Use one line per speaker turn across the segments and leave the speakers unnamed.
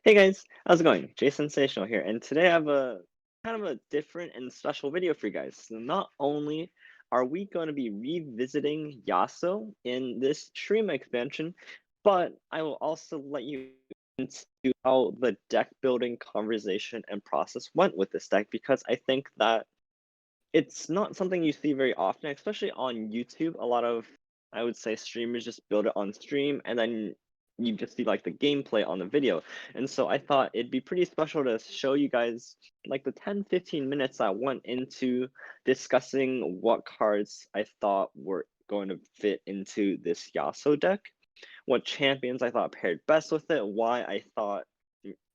Hey guys, how's it going? Jay Sensational here, and today I have a kind of a different and special video for you guys. So not only are we going to be revisiting Yasuo in this Shurima expansion, but I will also let you into how the deck building conversation and process went with this deck because I think that it's not something you see very often, especially on YouTube. A lot of, I would say, streamers just build it on stream and then you just see like the gameplay on the video. And so I thought it'd be pretty special to show you guys like the 10-15 minutes I went into discussing what cards I thought were going to fit into this Yasuo deck, what champions I thought paired best with it, why I thought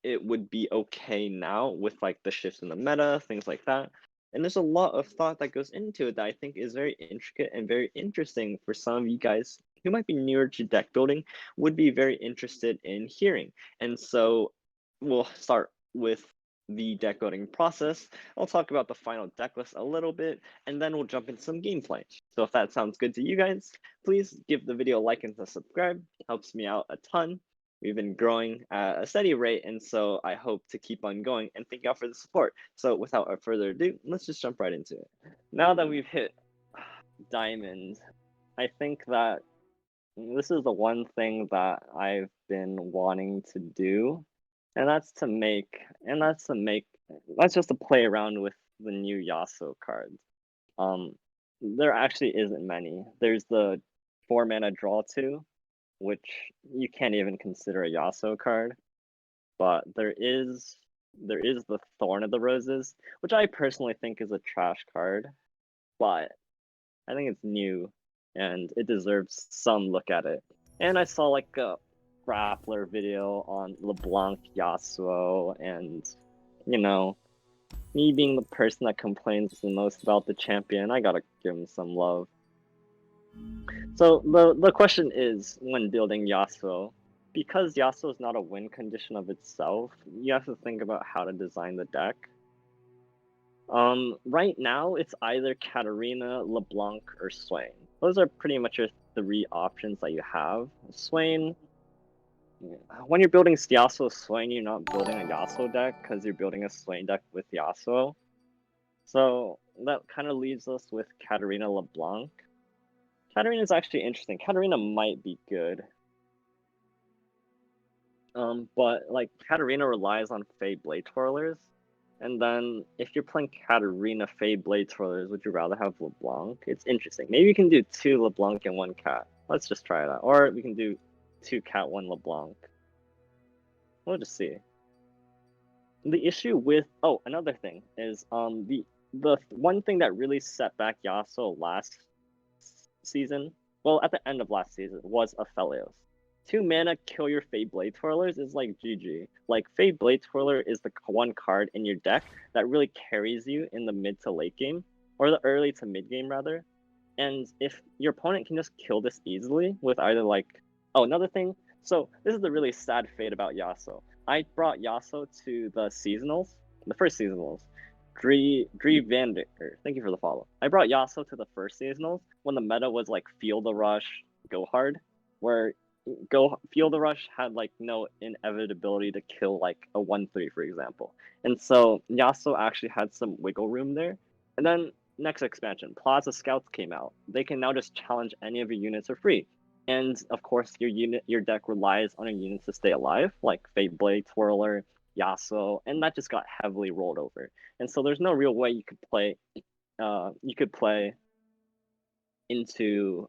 it would be okay now with like the shifts in the meta, things like that. And there's a lot of thought that goes into it that I think is very intricate and very interesting for some of you guys who might be newer to deck building, would be very interested in hearing. And so we'll start with the deck building process. I'll talk about the final deck list a little bit, and then we'll jump into some gameplay. So if that sounds good to you guys, please give the video a like and subscribe. It helps me out a ton. We've been growing at a steady rate, and so I hope to keep on going, and thank y'all for the support. So without further ado, let's just jump right into it. Now that we've hit Diamond, I think that this is the one thing that I've been wanting to do, and that's just to play around with the new Yasuo cards. Um, there actually isn't many. There's the 4-mana draw 2, which you can't even consider a Yasuo card, but there is the Thorn of the Roses, which I personally think is a trash card, but I think it's new and it deserves some look at it. And I saw like a grappler video on LeBlanc Yasuo, and you know, me being the person that complains the most about the champion, I gotta give him some love. So the question is, when building Yasuo, because Yasuo is not a win condition of itself, you have to think about how to design the deck. Right now it's either Katarina, LeBlanc, or Swain. Those are pretty much your three options that you have. Swain, when you're building Yasuo Swain, you're not building a Yasuo deck because you're building a Swain deck with Yasuo. So that kind of leaves us with Katarina LeBlanc. Katarina is actually interesting. Katarina might be good. But like Katarina relies on Fey Blade Twirlers. And then if you're playing Katarina Fey Blade Twirlers, would you rather have LeBlanc? It's interesting. Maybe you can do 2 LeBlanc and 1 Cat. Let's just try that. Or we can do 2 Cat, 1 LeBlanc. We'll just see. The issue with another thing is the one thing that really set back Yasuo last season, well, at the end of last season, was Aphelios. 2 mana kill your Fey Blade Twirlers is like GG. Like, Fey Blade Twirler is the one card in your deck that really carries you in the mid to late game, or the early to mid game rather. And if your opponent can just kill this easily with either like, another thing. So this is the really sad fate about Yasuo. I brought Yasuo to the seasonals, the first seasonals. Dree Vander, thank you for the follow. I brought Yasuo to the first seasonals when the meta was like Feel the Rush, Go Hard, where Feel the Rush had like no inevitability to kill like a 1/3, for example. And so Yasuo actually had some wiggle room there. And then next expansion, Plaza Scouts came out. They can now just challenge any of your units for free. And of course, your deck relies on your units to stay alive, like Fate Blade Twirler, Yasuo, and that just got heavily rolled over. And so there's no real way you could play into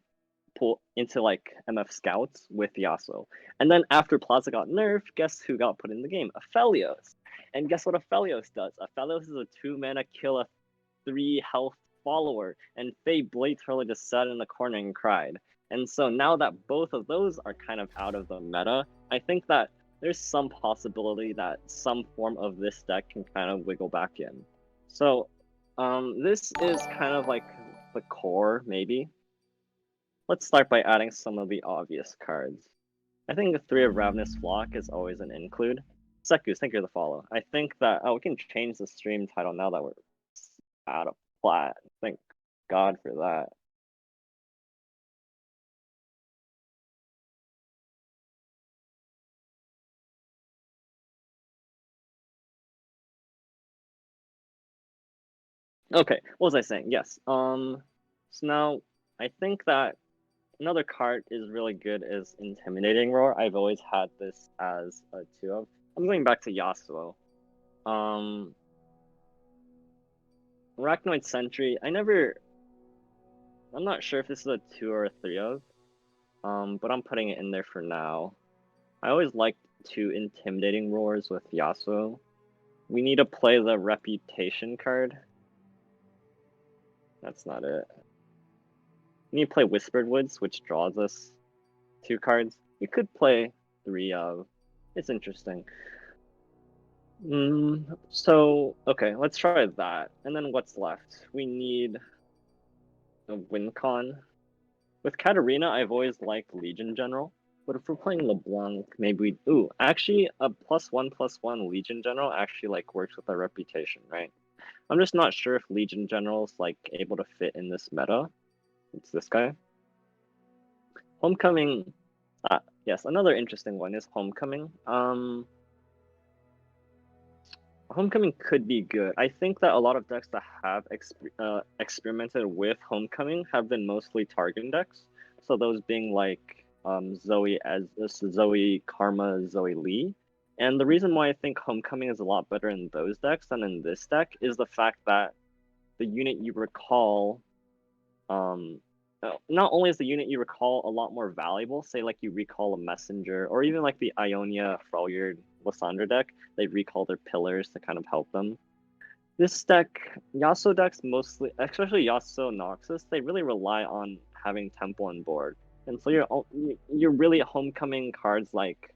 like MF Scouts with Yasuo. And then after Plaza got nerfed, guess who got put in the game? Aphelios. And guess what Aphelios does? Aphelios is a 2 mana kill a 3 health follower, and Faye Blade Twirler just sat in the corner and cried. And so now that both of those are kind of out of the meta, I think that there's some possibility that some form of this deck can kind of wiggle back in. So this is kind of like the core, maybe. Let's start by adding some of the obvious cards. I think the 3 of Ravenous Flock is always an include. Sekus, thank you for the follow. I think that, we can change the stream title now that we're out of plat. Thank God for that. Okay, what was I saying? Yes. So now I think that another card is really good is Intimidating Roar. I've always had this as a 2 of. I'm going back to Yasuo. Um, Arachnoid Sentry. I'm not sure if this is a 2 or a 3 of. But I'm putting it in there for now. I always liked 2 Intimidating Roars with Yasuo. We need to play the Reputation card. That's not it. We need to play Whispered Woods, which draws us 2 cards. We could play 3 of. It's interesting. So, okay, let's try that. And then what's left? We need a win con. With Katarina, I've always liked Legion General. But if we're playing LeBlanc, maybe we... Ooh, actually, a +1/+1 Legion General actually, like, works with our reputation, right? I'm just not sure if Legion General's, like, able to fit in this meta. It's this guy. Homecoming... yes, another interesting one is Homecoming. Homecoming could be good. I think that a lot of decks that have experimented with Homecoming have been mostly Targon decks. So those being like Zoe as Zoe Karma, Zoe Lee. And the reason why I think Homecoming is a lot better in those decks than in this deck is the fact that the unit you recall, not only is the unit you recall a lot more valuable, say like you recall a Messenger, or even like the Ionia Freljord Lysandra deck, they recall their pillars to kind of help them. This deck, Yasuo decks mostly, especially Yasuo Noxus, they really rely on having Temple on board. And so you're really homecoming cards like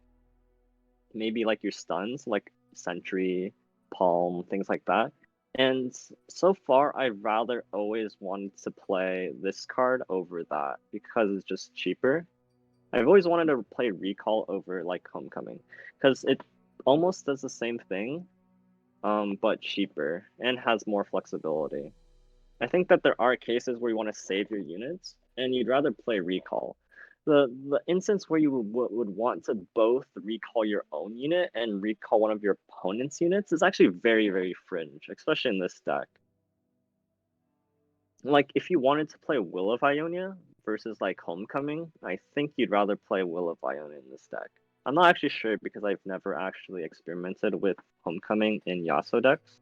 maybe like your stuns, like Sentry, Palm, things like that. And so far, I'd rather always wanted to play this card over that because it's just cheaper. I've always wanted to play Recall over like Homecoming because it almost does the same thing, but cheaper and has more flexibility. I think that there are cases where you want to save your units and you'd rather play Recall. The instance where you would want to both recall your own unit and recall one of your opponent's units is actually very, very fringe, especially in this deck. Like, if you wanted to play Will of Ionia versus, like, Homecoming, I think you'd rather play Will of Ionia in this deck. I'm not actually sure because I've never actually experimented with Homecoming in Yasuo decks.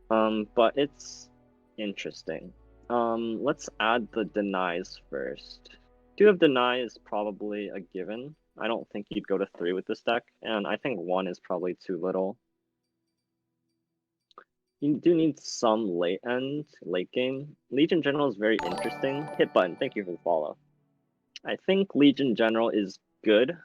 But it's interesting. Let's add the denies first. 2 of deny is probably a given. I don't think you'd go to 3 with this deck, and I think 1 is probably too little. You do need some late game. Legion General is very interesting. Hit button, thank you for the follow. I think Legion General is good.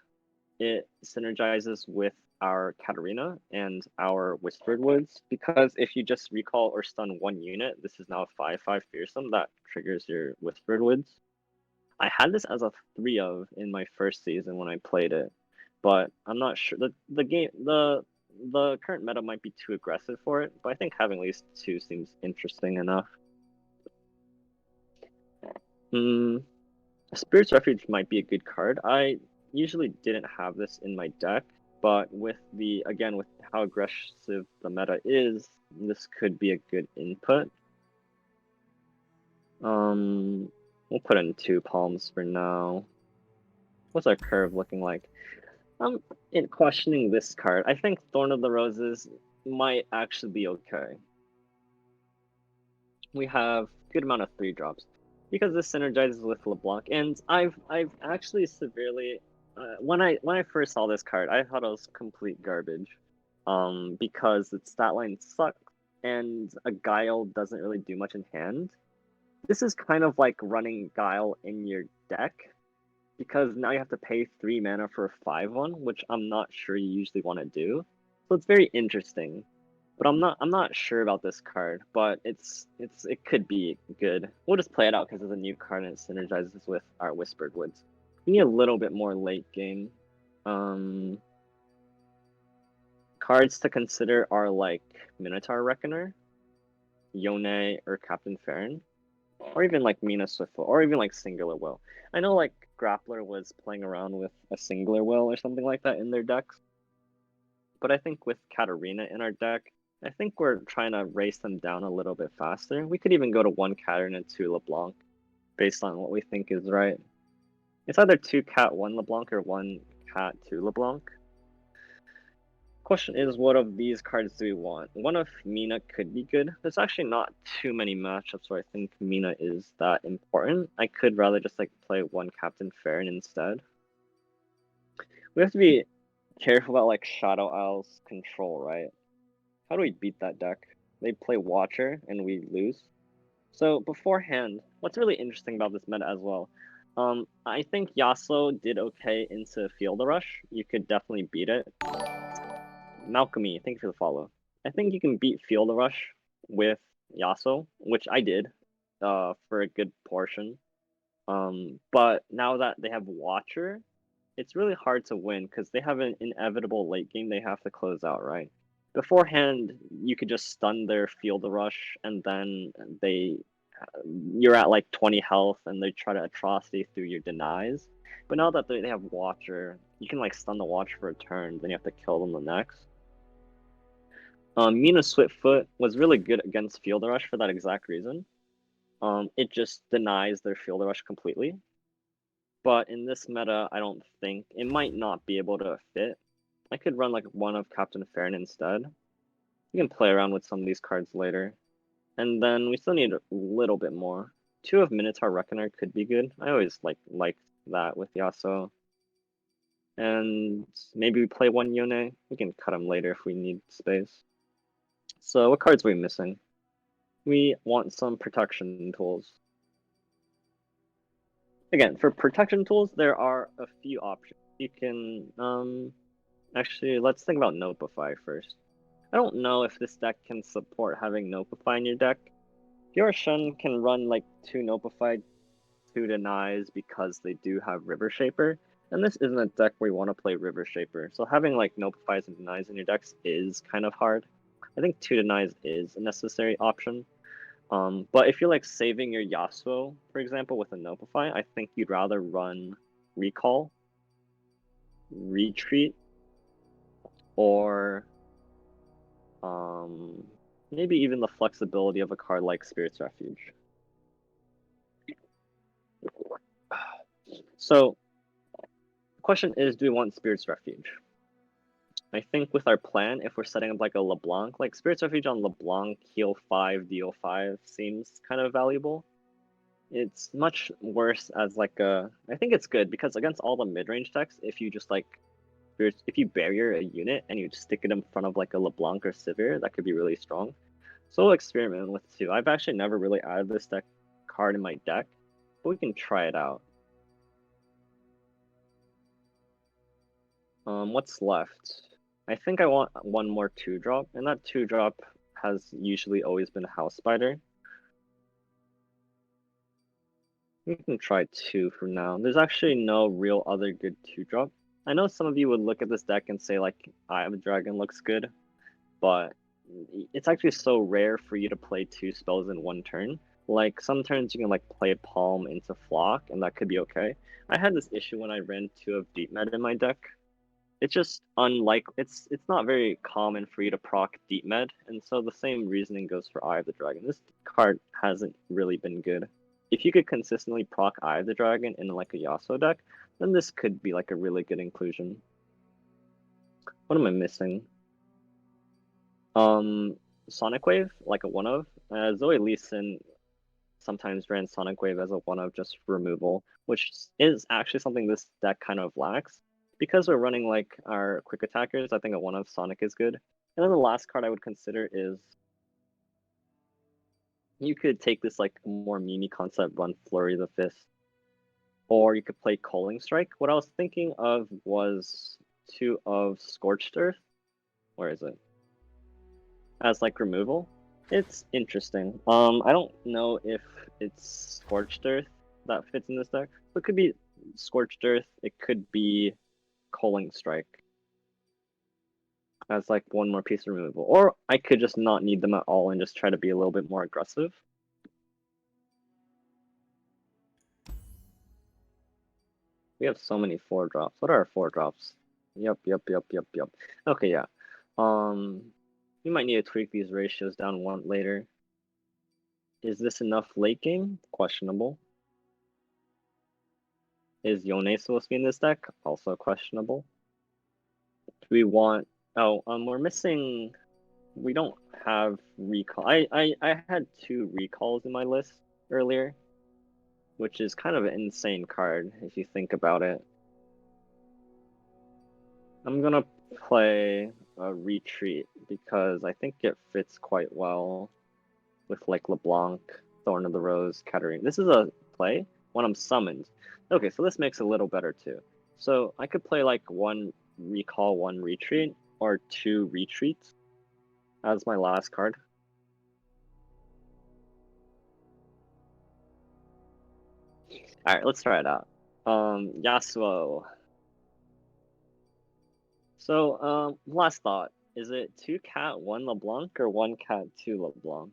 It synergizes with our Katarina and our Whispered Woods, because if you just recall or stun 1 unit, this is now a 5/5 fearsome that triggers your Whispered Woods. I had this as a 3 of in my first season when I played it, but I'm not sure. The current meta might be too aggressive for it, but I think having at least 2 seems interesting enough. Spirit's Refuge might be a good card. I usually didn't have this in my deck, but with how aggressive the meta is, this could be a good input. We'll put in 2 palms for now. What's our curve looking like? I'm questioning this card. I think Thorn of the Roses might actually be okay. We have good amount of 3 drops because this synergizes with LeBlanc, and I've actually severely when I first saw this card, I thought it was complete garbage, because its stat line sucks and a Guile doesn't really do much in hand. This is kind of like running Guile in your deck, because now you have to pay 3 mana for a 5/1, which I'm not sure you usually want to do. So it's very interesting. But I'm not sure about this card, but it could be good. We'll just play it out because it's a new card and it synergizes with our Whispered Woods. We need a little bit more late game. Cards to consider are like Minotaur Reckoner, Yone, or Captain Farron, or even like Mina Swiftfoot, or even like Singular Will. I know like Grappler was playing around with a Singular Will or something like that in their decks, but I think with Katarina in our deck, I think we're trying to race them down a little bit faster. We could even go to 1 Cattern and 2 LeBlanc, based on what we think is right. It's either 2 Cat, 1 LeBlanc, or 1 Cat, 2 LeBlanc. Question is, what of these cards do we want? One of Mina could be good. There's actually not too many matchups where I think Mina is that important. I could rather just like play 1 Captain Farron instead. We have to be careful about like Shadow Owl's control, right? How do we beat that deck? They play Watcher and we lose. So beforehand, what's really interesting about this meta as well, I think Yasuo did okay into Field Rush. You could definitely beat it. Malcolmy, thank you for the follow. I think you can beat Field Rush with Yasuo, which I did, for a good portion. But now that they have Watcher, it's really hard to win because they have an inevitable late game they have to close out, right? Beforehand, you could just stun their Field Rush, and then you're at like 20 health, and they try to atrocity through your denies. But now that they have Watcher, you can like stun the Watcher for a turn, then you have to kill them the next. Mina Swiftfoot was really good against Field Rush for that exact reason. It just denies their Field Rush completely. But in this meta, I don't think it might not be able to fit. I could run like one of Captain Farron instead. You can play around with some of these cards later. And then we still need a little bit more. 2 of Minotaur Reckoner could be good. I always like that with Yasuo. And maybe we play 1 Yone. We can cut him later if we need space. So what cards are we missing? We want some protection tools. Again, for protection tools, there are a few options. You can, actually, let's think about Notify first. I don't know if this deck can support having Notify in your deck. Your Shen can run like 2 Notify, 2 denies because they do have River Shaper, and this isn't a deck where you want to play River Shaper, so having like Notifies and denies in your decks is kind of hard. I think 2 denies is a necessary option. But if you're like saving your Yasuo, for example, with a Notify, I think you'd rather run Recall, Retreat, or maybe even the flexibility of a card like Spirit's Refuge. So, the question is, do we want Spirit's Refuge? I think with our plan, if we're setting up like a LeBlanc, like Spirit's Refuge on LeBlanc, heal 5, deal 5 seems kind of valuable. It's much worse as like a... I think it's good because against all the mid-range decks, if you just like... If you barrier a unit and you just stick it in front of like a LeBlanc or Sivir, that could be really strong. So we'll experiment with 2. I've actually never really added this deck card in my deck, but we can try it out. What's left? I think I want 1 more 2-drop, and that 2-drop has usually always been House Spider. We can try 2 for now. There's actually no real other good 2-drop. I know some of you would look at this deck and say like Eye of the Dragon looks good, but it's actually so rare for you to play 2 spells in 1 turn. Like some turns you can like play Palm into Flock, and that could be okay. I had this issue when I ran 2 of Deep Med in my deck. It's just it's not very common for you to proc Deep Med, and so the same reasoning goes for Eye of the Dragon. This card hasn't really been good. If you could consistently proc Eye of the Dragon in like a Yasuo deck, then this could be like a really good inclusion. What am I missing? Sonic Wave, like a 1-of. Zoe Lee Sin sometimes ran Sonic Wave as a 1-of just removal, which is actually something this deck kind of lacks. Because we're running like our quick attackers, I think a 1-of Sonic is good. And then the last card I would consider is you could take this like more meme concept, run Flurry the Fist. Or you could play Culling Strike. What I was thinking of was 2 of Scorched Earth. Where is it? As like removal. It's interesting. I don't know if it's Scorched Earth that fits in this deck. It could be Scorched Earth. It could be Culling Strike as like 1 more piece of removal. Or I could just not need them at all and just try to be a little bit more aggressive. We have so many 4-drops. What are our 4-drops? Yep. Okay, yeah. We might need to tweak these ratios down one later. Is this enough late game? Questionable. Is Yone supposed to be in this deck? Also questionable. Do we want... Oh, we're missing... We don't have recall. I had 2 recalls in my list earlier, which is kind of an insane card if you think about it. I'm gonna play a retreat because I think it fits quite well with like LeBlanc, Thorn of the Rose, Katarina. This is a play when I'm summoned. Okay, so this makes it a little better too. So I could play like 1 recall, 1 retreat, or 2 retreats as my last card. Alright, let's try it out. Yasuo. So, last thought. Is it 2 cat, 1 LeBlanc, or 1 cat, 2 LeBlanc?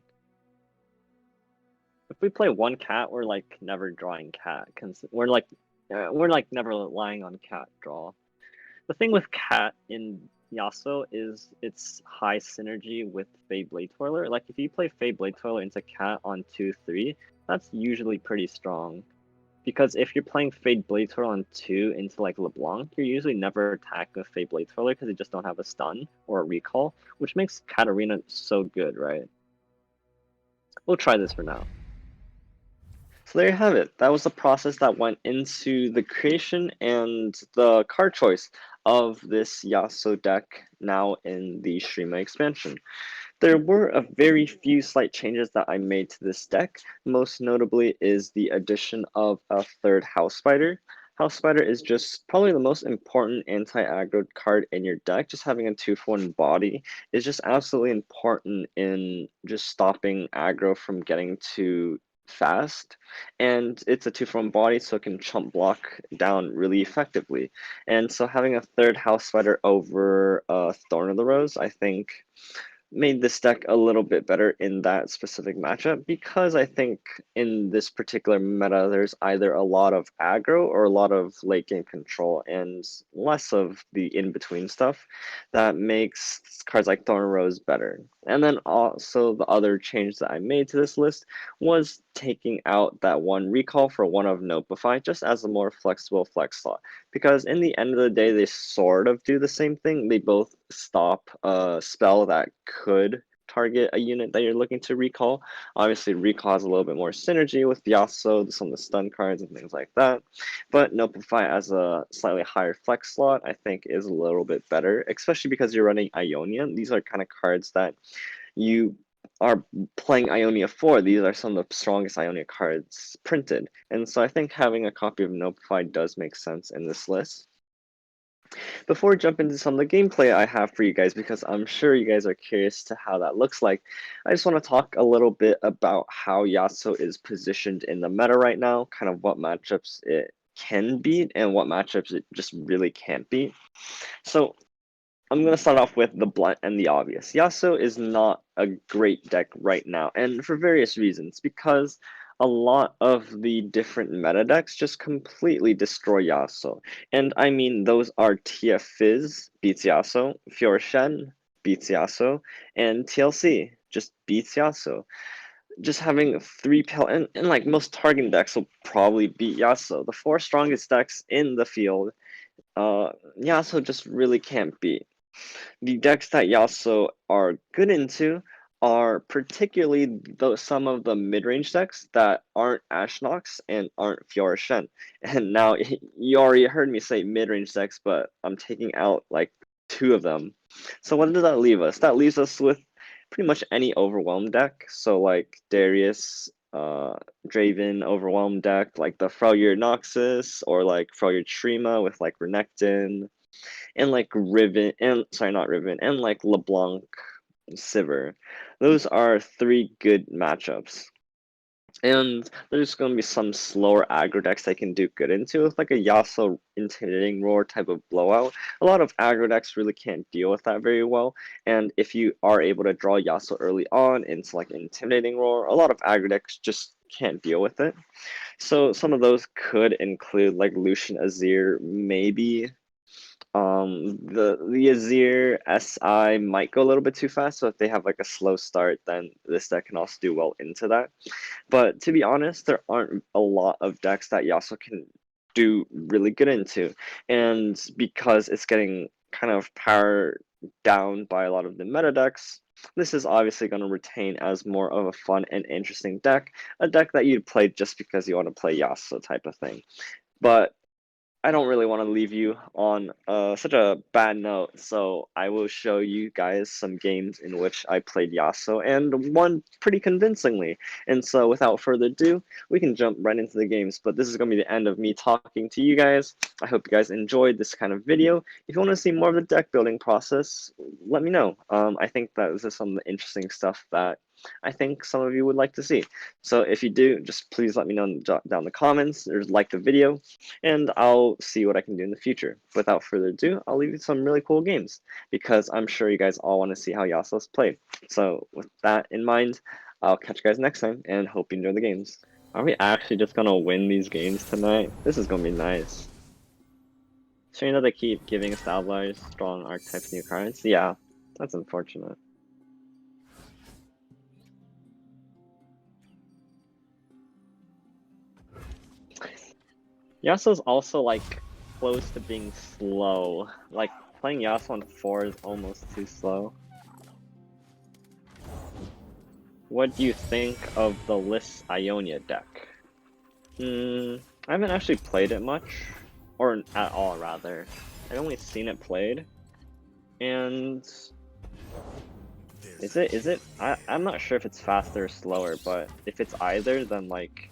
If we play 1 cat, we're like never drawing cat. We're like never relying on cat draw. The thing with cat in Yasuo is its high synergy with Fade Blade Twirler. Like if you play Fade Blade Twirler into cat on 2-3, that's usually pretty strong. Because if you're playing Fade Blade Twirler on 2 into like LeBlanc, you're usually never attacking with Fade Blade Twirler because you just don't have a stun or a recall, which makes Katarina so good, right? We'll try this for now. So there you have it. That was the process that went into the creation and the card choice of this Yasuo deck now in the Shurima expansion. There were a very few slight changes that I made to this deck. Most notably is the addition of a 3rd House Spider. House Spider is just probably the most important anti-aggro card in your deck. Just having a 2-for-1 body is just absolutely important in just stopping aggro from getting too fast. And it's a 2-for-1 body, so it can chump block down really effectively. And so having a 3rd House Spider over Thorn of the Rose, I think made this deck a little bit better in that specific matchup because I think in this particular meta there's either a lot of aggro or a lot of late game control and less of the in-between stuff that makes cards like Thorn Rose better. And then also the other change that I made to this list was taking out that 1 recall for 1 of Notify just as a more flexible flex slot, because in the end of the day they sort of do the same thing. They both stop a spell that could target a unit that you're looking to recall. Obviously, recall has a little bit more synergy with Yasuo, some of the stun cards and things like that. But Notify as a slightly higher flex slot, I think, is a little bit better, especially because you're running Ionia. These are kind of cards that you are playing Ionia for. These are some of the strongest Ionia cards printed. And so I think having a copy of Notify does make sense in this list. Before we jump into some of the gameplay I have for you guys, because I'm sure you guys are curious to how that looks like, I just want to talk a little bit about how Yasuo is positioned in the meta right now, kind of what matchups it can beat and what matchups it just really can't beat. So I'm going to start off with the blunt and the obvious. Yasuo is not a great deck right now, and for various reasons, because a lot of the different meta decks just completely destroy Yasuo. And I mean, those are TF Fizz beats Yasuo, Fiora Shen beats Yasuo, and TLC just beats Yasuo. Just having 3 and like most targeting decks will probably beat Yasuo. The 4 strongest decks in the field, Yasuo just really can't beat. The decks that Yasuo are good into are particularly some of the mid-range decks that aren't Ashnox and aren't Fiora Shen. And now you already heard me say mid-range decks, but I'm taking out like 2 of them. So what does that leave us? That leaves us with pretty much any Overwhelm deck. So like Darius, Draven Overwhelm deck, like the Freljord Noxus, or like Freljord Shurima with like Renekton, and like Riven, and sorry, not Riven, and like LeBlanc Sivir. Those are 3 good matchups. And there's going to be some slower aggro decks they can do good into, with like a Yasuo Intimidating Roar type of blowout. A lot of aggro decks really can't deal with that very well, and if you are able to draw Yasuo early on into like Intimidating Roar, a lot of aggro decks just can't deal with it. So some of those could include like Lucian Azir, maybe The Azir SI might go a little bit too fast, so if they have like a slow start, then this deck can also do well into that. But to be honest, there aren't a lot of decks that Yasuo can do really good into, and because it's getting kind of powered down by a lot of the meta decks, this is obviously going to retain as more of a fun and interesting deck, a deck that you'd play just because you want to play Yasuo type of thing. But I don't really want to leave you on such a bad note, so I will show you guys some games in which I played Yasuo and won pretty convincingly. And so without further ado, we can jump right into the games, but this is going to be the end of me talking to you guys. I hope you guys enjoyed this kind of video. If you want to see more of the deck building process, let me know. I think that this is some of the interesting stuff that I think some of you would like to see. So if you do, just please let me know down in the comments or like the video, and I'll see what I can do in the future. Without further ado, I'll leave you some really cool games because I'm sure you guys all want to see how Yasuo's played. So with that in mind, I'll catch you guys next time and hope you enjoy the games. Are we actually just gonna win these games tonight? This is gonna be nice. So you know they keep giving us the outliers, strong archetypes, new cards? Yeah, that's unfortunate. Yasuo's also like close to being slow. Like playing Yasuo on 4 is almost too slow. What do you think of the Lys Ionia deck? I haven't actually played it much, or at all rather. I've only seen it played, and is it? I'm not sure if it's faster or slower, but if it's either, then like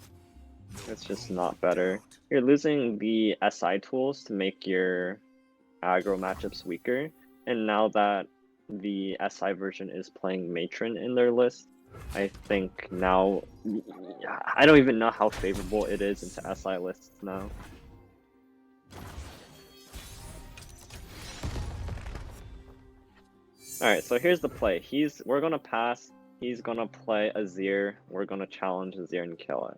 it's just not better. You're losing the SI tools to make your aggro matchups weaker, and now that the SI version is playing Matron in their list, I think now I don't even know how favorable it is into SI lists now. Alright, so here's the play. We're gonna pass, he's gonna play Azir, we're gonna challenge Azir and kill it.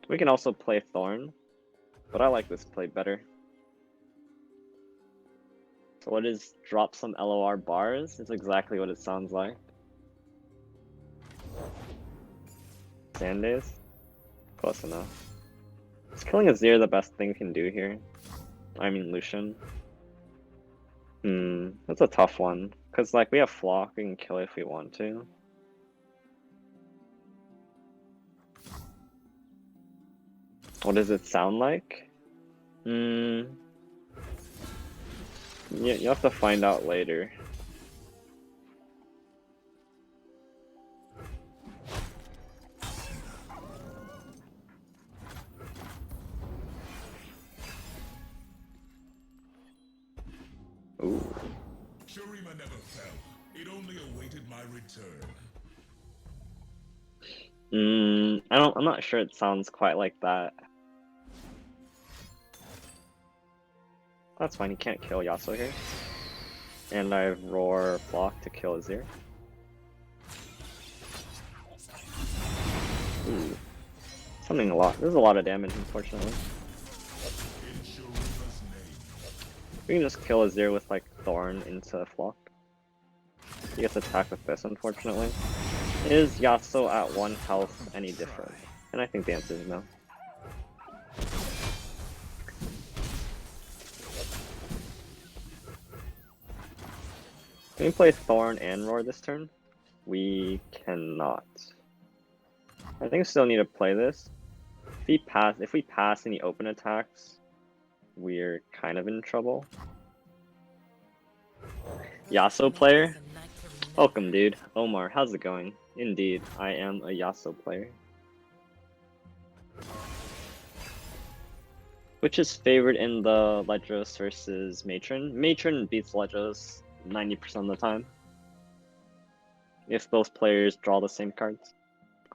We can also play Thorn, but I like this play better. So what is drop some LOR bars? It's exactly what it sounds like. Sandays? Close enough. Is killing Azir the best thing we can do here? I mean Lucian. That's a tough one. Cause like we have Flock, we can kill it if we want to. What does it sound like? You have to find out later. Ooh.
Shurima never fell. It only awaited my return.
I'm not sure it sounds quite like that. That's fine, you can't kill Yasuo here. And I have Roar Flock to kill Azir. Ooh. Something a lot. There's a lot of damage, unfortunately. We can just kill Azir with like Thorn into Flock. He gets attacked with this, unfortunately. Is Yasuo at 1 health any different? And I think the answer is no. Can we play Thorn and Roar this turn? We cannot. I think we still need to play this. If we pass any open attacks, we're kind of in trouble. Yasuo player? Welcome, dude. Omar, how's it going? Indeed, I am a Yasuo player. Which is favored in the Ledros versus Matron? Matron beats Ledros 90% of the time. If both players draw the same cards.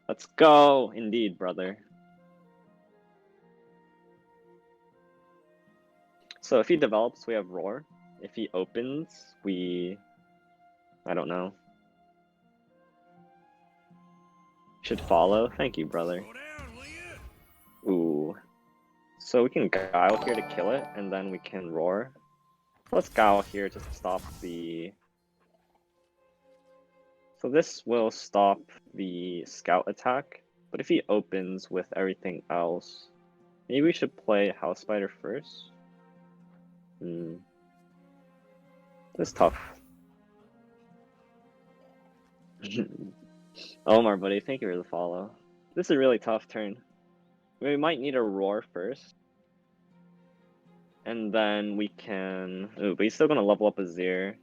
Let's go! Indeed, brother. So if he develops, we have Roar. If he opens, I don't know. Should follow. Thank you, brother. Ooh. So we can Guile here to kill it, and then we can Roar. Let's go here to stop the... So this will stop the scout attack, but if he opens with everything else, maybe we should play House Spider first? This is tough. Omar, buddy, thank you for the follow. This is a really tough turn. We might need a roar first. And then we can... Ooh, but he's still going to level up Azir.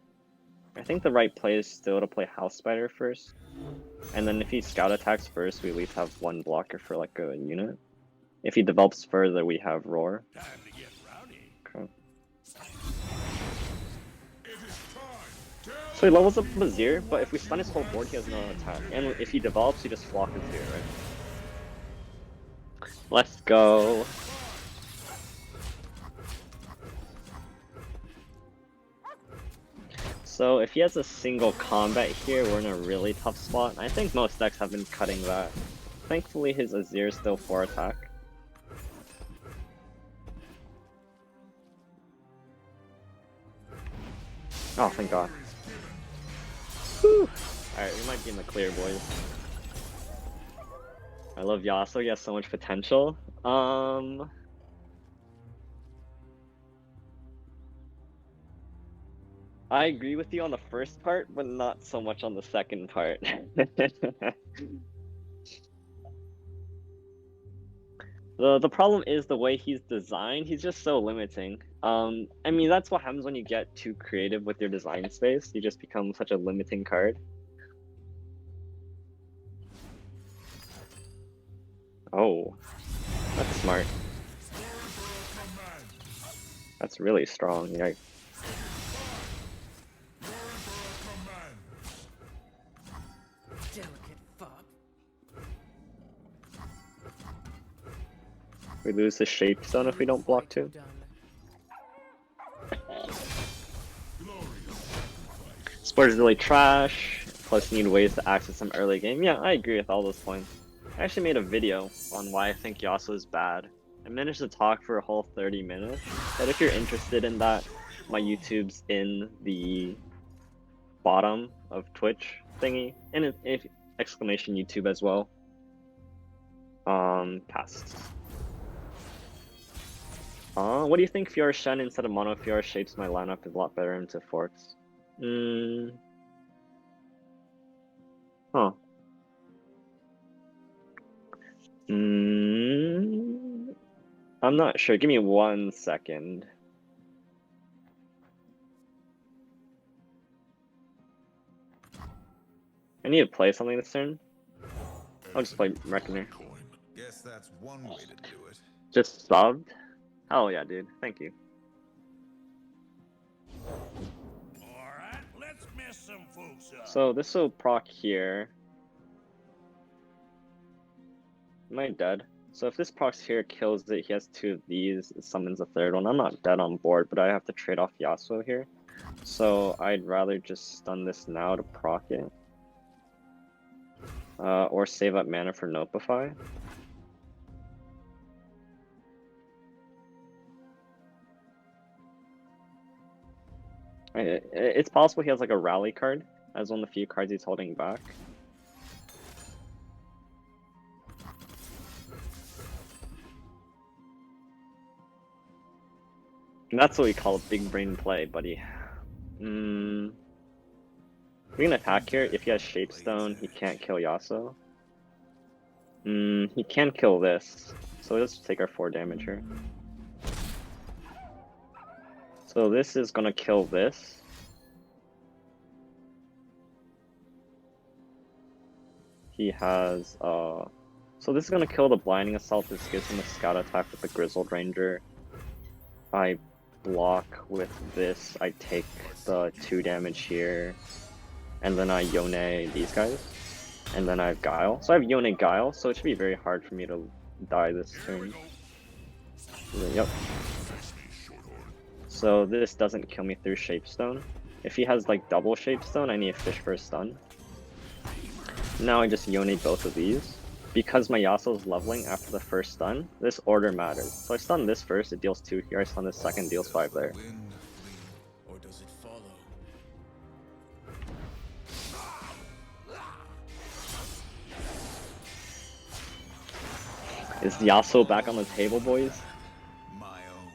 I think the right play is still to play House Spider first. And then if he scout attacks first, we at least have one blocker for like a unit. If he develops further, we have roar. Okay. So he levels up Azir, but if we stun his whole board, he has no attack. And if he develops, he just flock Azir, right? Let's go. So if he has a single combat here, we're in a really tough spot. I think most decks have been cutting that. Thankfully his Azir is still 4 attack. Oh, thank god. Whew. Alright, we might be in the clear, boys. I love Yasuo, he has so much potential. I agree with you on the first part, but not so much on the second part. The problem is the way he's designed, he's just so limiting. I mean, that's what happens when you get too creative with your design space. You just become such a limiting card. Oh, that's smart. That's really strong, yikes. We lose the shape zone if we don't block too. Sport is really trash, plus you need ways to access some early game. Yeah, I agree with all those points. I actually made a video on why I think Yasuo is bad. I managed to talk for a whole 30 minutes, but if you're interested in that, my YouTube's in the bottom of Twitch thingy, and if exclamation YouTube as well. Pass. What do you think Fiora Shen instead of Mono Fiora shapes my lineup is a lot better into forks? Huh. I'm not sure. Give me 1 second. I need to play something this turn. I'll just play Reckoner.
Guess that's one way to do it.
Just subbed? Oh yeah, dude. Thank you.
Alright, let's mess some folks up.
So this will proc here. Am I dead? So if this procs here kills it, he has 2 of these, it summons a 3rd one. I'm not dead on board, but I have to trade off Yasuo here. So I'd rather just stun this now to proc it. Or save up mana for Notify. It's possible he has like a rally card as one of the few cards he's holding back. And that's what we call a big brain play, buddy. We can attack here. If he has Shapestone, he can't kill Yasuo. He can kill this. So let's take our 4 damage here. So this is gonna kill this. He has so this is gonna kill the Blinding Assault. This gives him a scout attack with the Grizzled Ranger. I block with this. I take the 2 damage here. And then I Yone these guys. And then I have Guile. So I have Yone Guile, so it should be very hard for me to die this turn. Yep. So this doesn't kill me through Shapestone. If he has like double Shapestone, I need a fish for a stun. Now I just Yone both of these. Because my Yasuo is leveling after the first stun, this order matters. So I stun this first, it deals 2 here, I stun this second, deals 5 there. Is Yasuo back on the table, boys?
My own.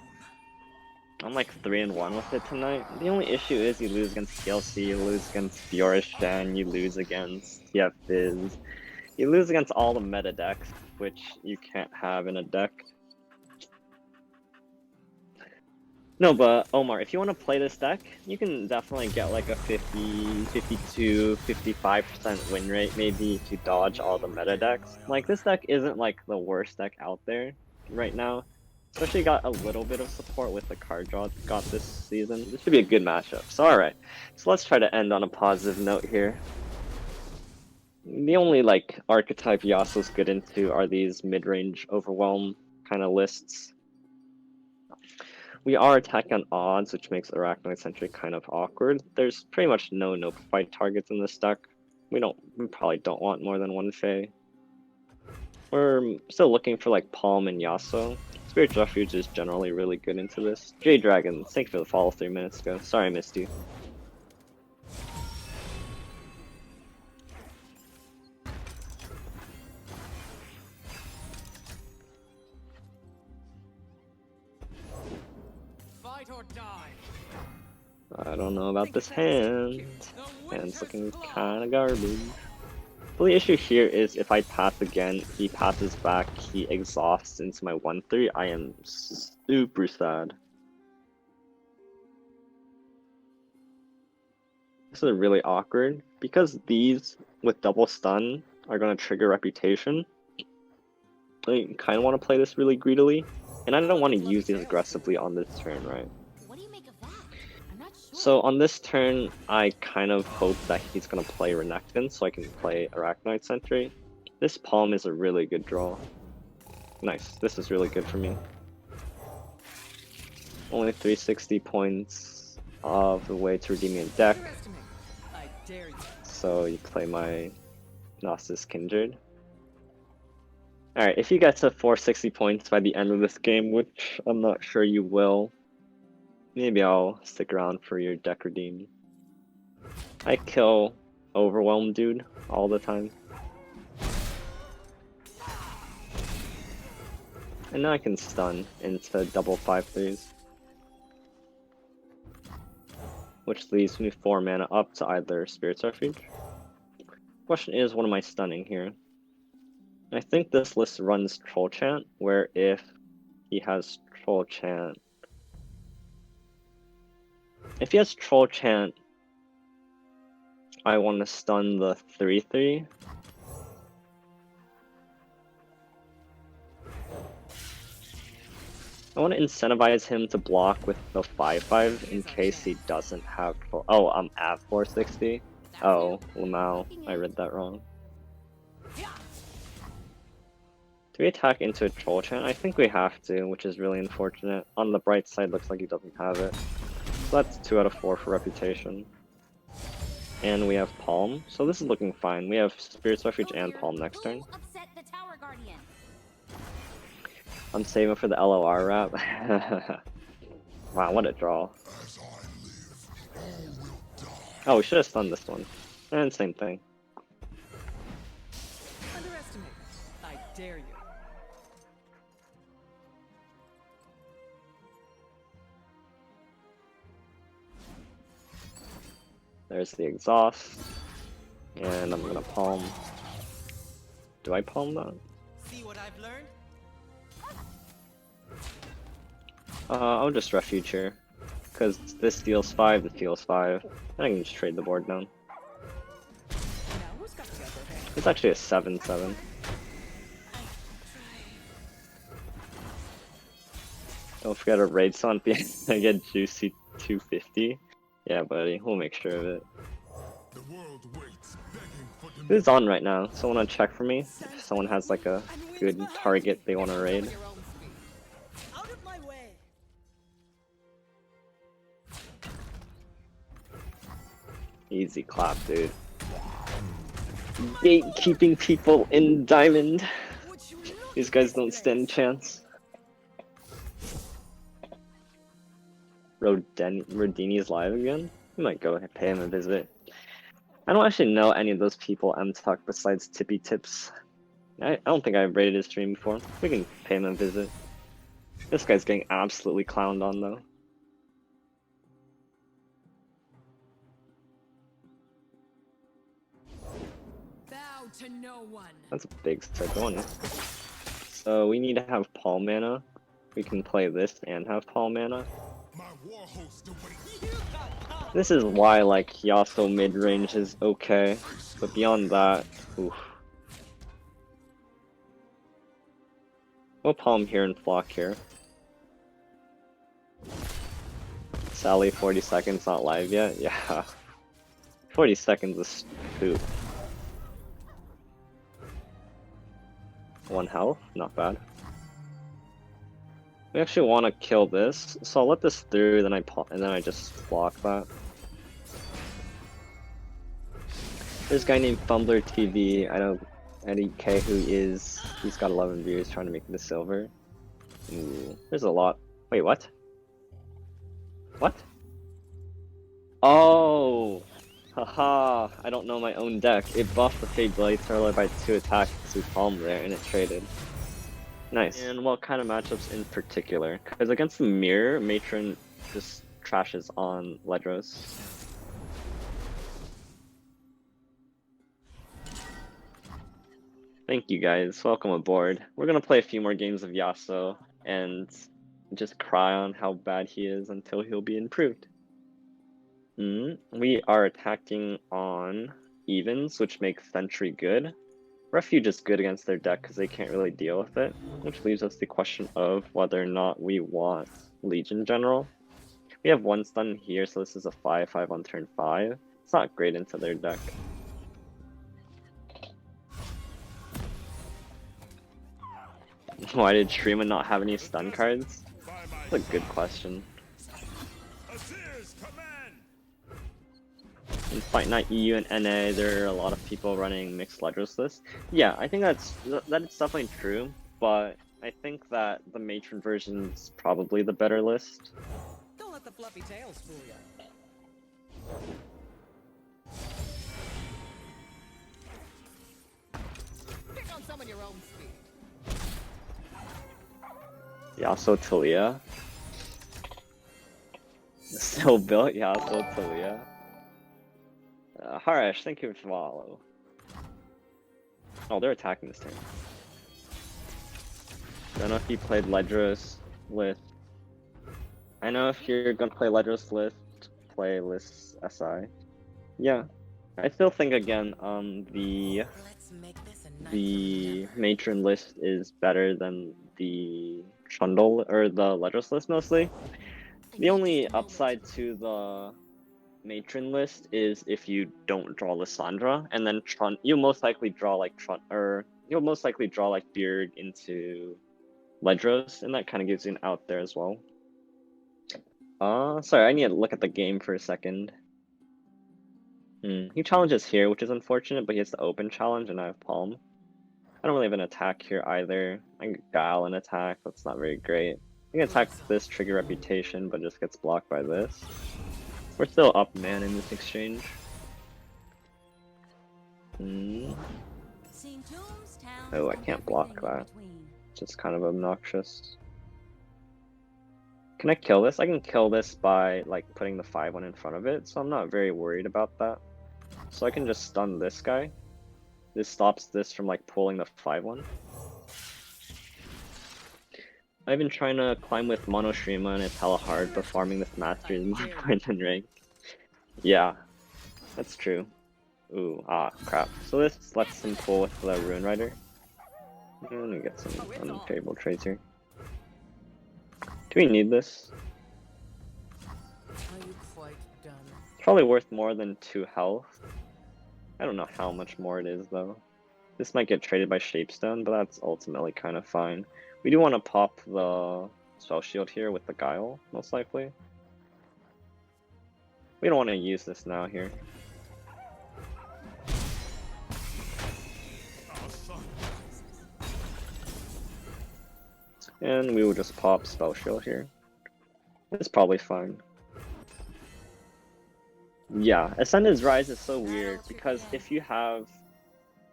I'm like 3-1 with it tonight. The only issue is you lose against TLC, you lose against Bjorishan, you lose against TF Fizz. You lose against all the meta decks, which you can't have in a deck. No, but Omar, if you want to play this deck, you can definitely get like a 50, 52, 55% win rate maybe if you dodge all the meta decks. Like, this deck isn't like the worst deck out there right now. Especially got a little bit of support with the card draw it got this season. This should be a good matchup. So alright, so let's try to end on a positive note here. The only like archetype Yasuo's good into are these mid-range overwhelm kind of lists. We are attacking on odds, which makes Arachnoid Sentry kind of awkward. There's pretty much no fight targets in this deck. We probably don't want more than one Fae. We're still looking for like Palm and Yasuo. Spirit Refuge is generally really good into this. Jade Dragon, thank you for the follow 3 minutes ago. Sorry I missed you.
Or die.
I don't know about this hand. Hand's looking kinda garbage. But the issue here is if I pass again, he passes back, he exhausts into my 1-3, I am super sad. This is really awkward, because these with double stun are going to trigger reputation. I kind of want to play this really greedily, and I don't want to use these aggressively on this turn, right? So on this turn, I kind of hope that he's going to play Renekton so I can play Arachnoid Sentry. This Palm is a really good draw. Nice, this is really good for me. Only 360 points of the way to redeem a deck. So you play my Gnosis Kindred. Alright, if you get to 460 points by the end of this game, which I'm not sure you will, maybe I'll stick around for your deck redeem. I kill Overwhelm dude all the time. And now I can stun into double 5/3s. Which leaves me 4 mana up to either Spirit's Refuge. Question is, what am I stunning here? I think this list runs Troll Chant, where if he has Troll Chant... If he has Troll Chant, I want to stun the 3/3. I want to incentivize him to block with the 5/5 in case he doesn't have Troll... Oh, I'm at 460? Oh, Lamau, I read that wrong. Do we attack into a Troll Chant? I think we have to, which is really unfortunate. On the bright side, looks like he doesn't have it. So that's 2 out of 4 for reputation. And we have Palm, so this is looking fine. We have Spirit's Refuge and Palm next turn. I'm saving for the LOR wrap. Wow, what a draw. Oh, we should have stunned this one. And same thing.
Underestimate. I dare you.
There's the exhaust. And I'm gonna Palm. Do I Palm that?
See what I've learned?
I'll just Refuge here. Because this deals 5, this deals 5. And I can just trade the board down.
Now who's got the upper hand?
It's actually a 7/7. Don't forget a raid son. I get juicy 250. Yeah, buddy, we'll make sure of it.
The world waits, begging for
Who's on right now? Someone wanna check for me? If someone has like a good target they wanna raid.
Out of my way.
Easy clap, dude. Gatekeeping people in Diamond. These guys don't stand a chance. Rodini's live again? We might go pay him a visit. I don't actually know any of those people M Tuck besides Tippy Tips. I don't think I've rated his stream before. We can pay him a visit. This guy's getting absolutely clowned on though.
Bow to no one.
That's a big set going. So we need to have Paul mana. We can play this and have Paul mana.
My war host awaits.
You got caught.
This is why like Yasuo mid range is okay, but beyond that, oof. We'll palm here and flock here. Sally, 40 seconds not live yet? Yeah. 40 seconds is poop. 1 health, not bad. We actually want to kill this, so I'll let this through, then I just block that. There's a guy named Fumbler TV. I don't Eddie K who is. He's got 11 views trying to make it to silver. Ooh, there's a lot. Wait, what? What? Oh! Haha, I don't know my own deck. It buffed the Fade Blade Turtle by 2 attacks to palm there and it traded. Nice. And what kind of matchups in particular? Because against the mirror, Matron just trashes on Ledros. Thank you guys, welcome aboard. We're gonna play a few more games of Yasuo and just cry on how bad he is until he'll be improved. We are attacking on evens, which makes Sentry good. Refuge is good against their deck because they can't really deal with it, which leaves us the question of whether or not we want Legion General. We have 1 stun here, so this is a 5/5 on turn 5. It's not great into their deck. Why did Shurima not have any stun cards? That's a good question.
Azir's command.
In Fight Night EU and NA, there are a lot of people running mixed Ledros lists. Yeah, I think that's definitely true, but I think that the Matron version is probably the better list.
Don't let the fluffy tails fool you. Pick on some of your own speed.
Yasuo Talia. Still built Yasuo Talia. Harash, thank you for follow. Oh, they're attacking this turn. Don't know if you played Ledros List. I know if you're gonna play Ledros List, play List SI. Yeah. I still think again, the Matron list is better than the Trundle or the Ledros list mostly. The only upside to the Matron list is if you don't draw Lissandra, and then you'll most likely draw like Beard into Ledros, and that kind of gives you an out there as well. Sorry, I need to look at the game for a second. He challenges here, which is unfortunate, but he has the open challenge, and I have Palm. I don't really have an attack here either. I can Guile an attack, that's not very great. I can attack this, trigger Reputation, but just gets blocked by this. We're still up man in this exchange. Oh, I can't block that. It's just kind of obnoxious. Can I kill this? I can kill this by like putting the 5/1 in front of it, so I'm not very worried about that. So I can just stun this guy. This stops this from like pulling the 5/1. I've been trying to climb with Mono Shurima and it's hella hard, but farming this master is more important than rank. Yeah, that's true. Ooh, crap. So this lets them pull with the Rune Rider. I'm gonna get some unfavorable trades here. Do we need this?
Are you quite done?
Probably worth more than 2 health. I don't know how much more it is though. This might get traded by Shapestone, but that's ultimately kind of fine. We do want to pop the Spell Shield here with the Guile, most likely. We don't want to use this now here. And we will just pop Spell Shield here. It's probably fine. Yeah, Ascendant's Rise is so weird because if you have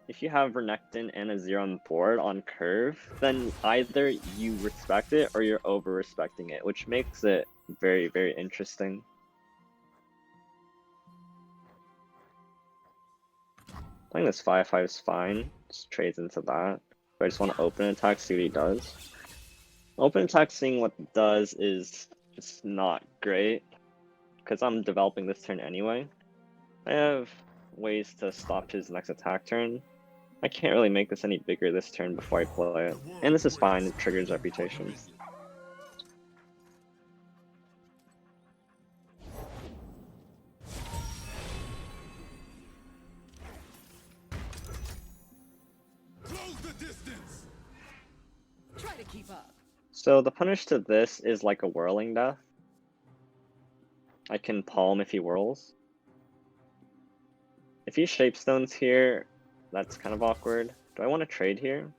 if you have Renekton and Azir on board on curve, then either you respect it or you're over respecting it, which makes it very, very interesting. Playing this 5/5 is fine, just trades into that. But I just want to open attack, see what he does. Open attack seeing what it does is just not great, because I'm developing this turn anyway. I have ways to stop his next attack turn. I can't really make this any bigger this turn before I play it. And this is fine, it triggers reputation.
Close the distance.
Try to keep up.
So the punish to this is like a whirling death. I can palm if he whirls. If he shapestones here, that's kind of awkward. Do I want to trade here?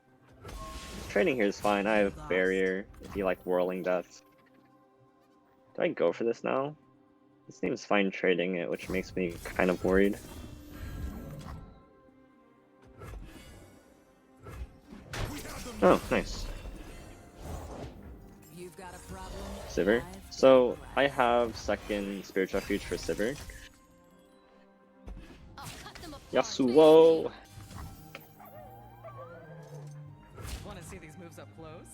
Trading here is fine. I have barrier if you like whirling deaths. Do I go for this now? It seems fine trading it, which makes me kind of worried. Oh, nice.
You've got a problem.
Sivir. So I have second Spiritual Refuge for Sivir. Yasuo!
Want to see these moves up close?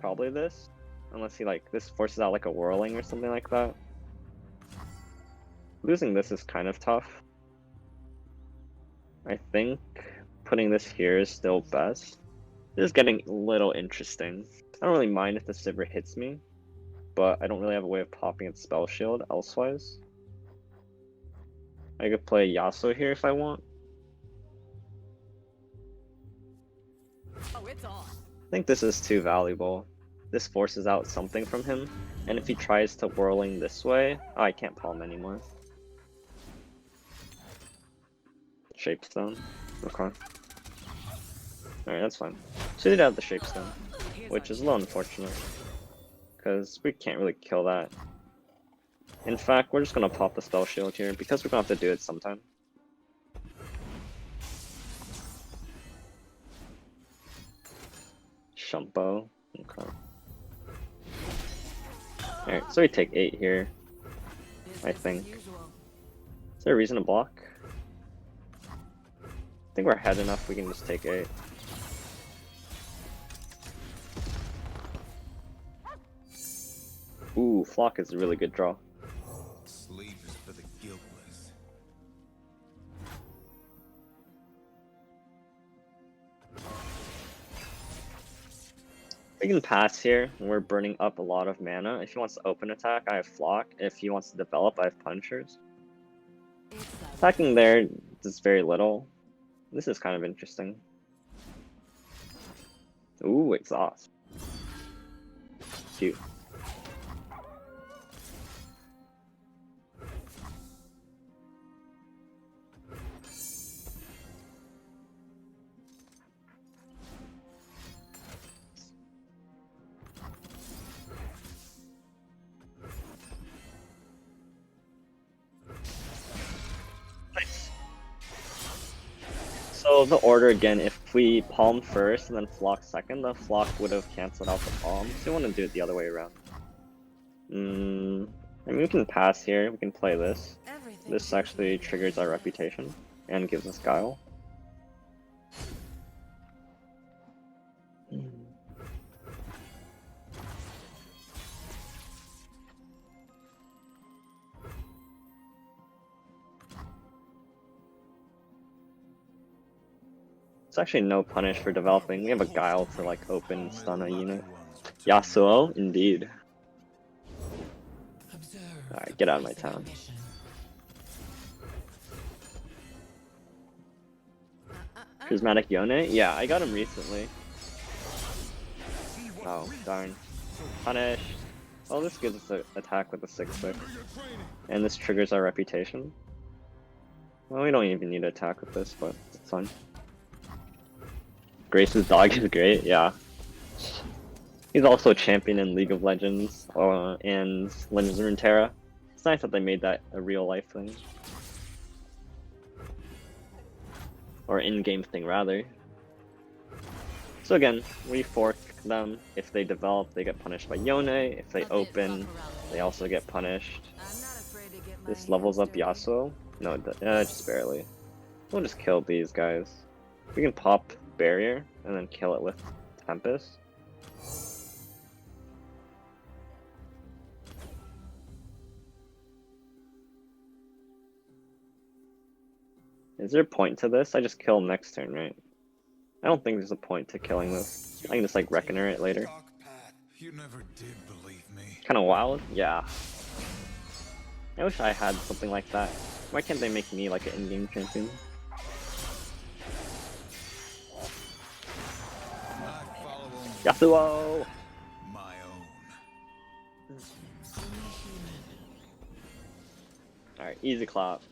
Probably this. Unless he this forces out like a whirling or something like that. Losing this is kind of tough. I think putting this here is still best. This is getting a little interesting. I don't really mind if the Sivir hits me, but I don't really have a way of popping its spell shield elsewise. I could play Yasuo here if I want.
Oh, it's on.
I think this is too valuable. This forces out something from him, and if he tries to whirling this way, oh, I can't palm anymore. Shapestone. Okay. Alright, that's fine. So he did have the Shapestone, which is a little unfortunate, because we can't really kill that. In fact, we're just gonna pop the spell shield here, because we're gonna have to do it sometime. Shumpo. Okay. Alright, so we take 8 here, I think. Is there a reason to block? I think we're ahead enough we can just take 8. Ooh, Flock is a really good draw.
Sleep is for the guiltless.
We can pass here. We're burning up a lot of mana. If he wants to open attack, I have Flock. If he wants to develop, I have Punchers. Attacking there does very little. This is kind of interesting. Ooh, exhaust. Cute. Nice. So the order again, if we palm first and then flock second, the flock would have cancelled out the palm. So you want to do it the other way around. I mean, we can pass here. We can play this. This actually triggers our reputation and gives us Guile. It's actually no punish for developing. We have a Guile to like open stun a unit. Yasuo, indeed. Alright, get out of my town. Prismatic Yone? Yeah, I got him recently. Oh, darn. Punish. Oh, this gives us an attack with a 6/6. And this triggers our reputation. Well, we don't even need to attack with this, but it's fine. Grace's dog is great, yeah. He's also a champion in League of Legends and Legends of RuneTerra. It's nice that they made that a real life thing. or in-game thing rather. So again, we fork them. If they develop, they get punished by Yone. If they open, they also get punished.
I'm not afraid to get my
This levels
hands
up
dirty.
Yasuo. No, just barely. We'll just kill these guys. We can pop barrier and then kill it with Tempest. Is there a point to this? I just kill next turn, right? I don't think there's a point to killing this. I can just like Reckoner it later.
You never did believe me.
Kind of wild? Yeah. I wish I had something like that. Why can't they make me like an in-game champion?
I follow only
Yasuo!
my own.
Alright, easy clap.